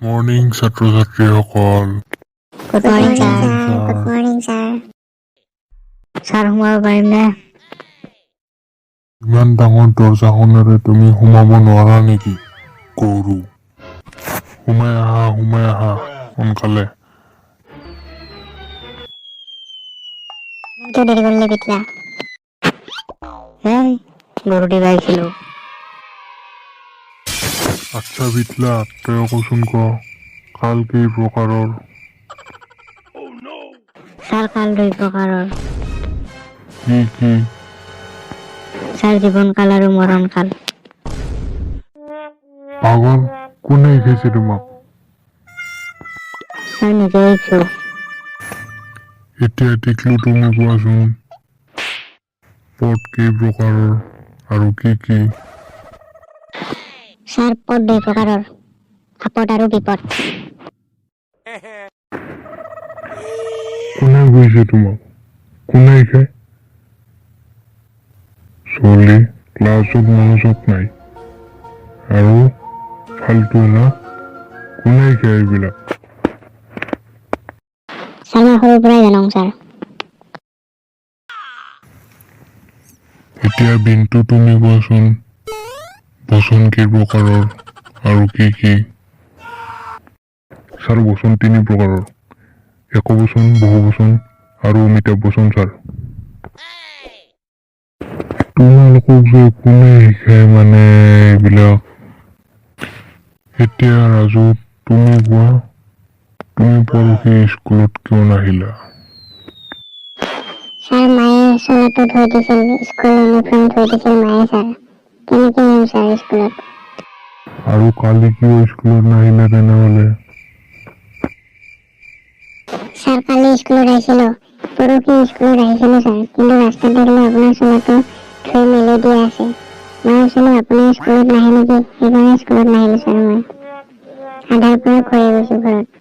Morning ছাত্ৰ-ছাত্ৰীসকল। Good morning sir. Good morning sir. Sir সোমাব পাৰিমনে? ইমান ডাঙৰ দৰজাখনেৰে তুমি সোমাব নোৱাৰা নেকি? গৰু, সোমাই আহা সোনকালে। কিয় দেৰি কৰিলে বিটলা? গৰু দিব আহিছিলো। আচ্ছা বিটলা, তই কচোন কাল কেই প্ৰকাৰৰ? ছাৰ কাল 2 প্ৰকাৰৰ। কি? ছাৰ জীৱন কাল আৰু মৰণ কাল। পাগল, কোনে শিকাইছে তোমাক? ছাৰ নিজে শিকছো। এতিয়া টিকলু তুমি কোৱাচোন, পদ কেই প্ৰকাৰৰ আৰু কি? ছাৰ পদ 2 প্ৰকাৰৰ, আপদ আৰু বিপদ। কোনে কৈছে তোমাক? কোনে শিকায়? ছোৱালী, ক্লাছত মনোযোগ নাই আৰু ফাল্টু না? কোনে শিকায় এইবিলাক? ছাৰ মই সৰুৰ পৰাই জানো ছাৰ। এতিয়া বিন্তু তুমি কোৱাচোন, বচন কেই প্ৰকাৰৰ আৰু কি? ছাৰ বচন 3 প্ৰকাৰৰ, একবচন, বহুবচন আৰু অমিতাভ বচন। ছাৰ তোমালোকক যে কোনে শিকায় মানে এইবিলাক? এতিয়া ৰাজু তুমি কোৱা, তুমি পৰহি স্কুলত কিয় নাহিলা? ছাৰ মায়ে চোলাটো ধুই দিছিল, স্কুল ইউনিফৰ্ম ধুই দিছিল মায়ে ছাৰ। কেনেকে আহিম ছাৰ স্কুলত? আৰু কালি কিয় স্কুলত নাহিলা তেনেহলে? ছাৰ কালি স্কুলত আহিছিলো, পৰহি স্কুলত আহিছিলো ছাৰ, কিন্তু ৰাস্তাত দেখিলো আপোনাৰ চোলাটো ধুই মেলি দিয়া আছে। মই ভাবিছিলো আপুনি স্কুলত নাহে নেকি, সেইকাৰণে স্কুলত নাহিলো ছাৰ। মই আধাৰ পৰা ঘূৰি গৈছো ঘৰত।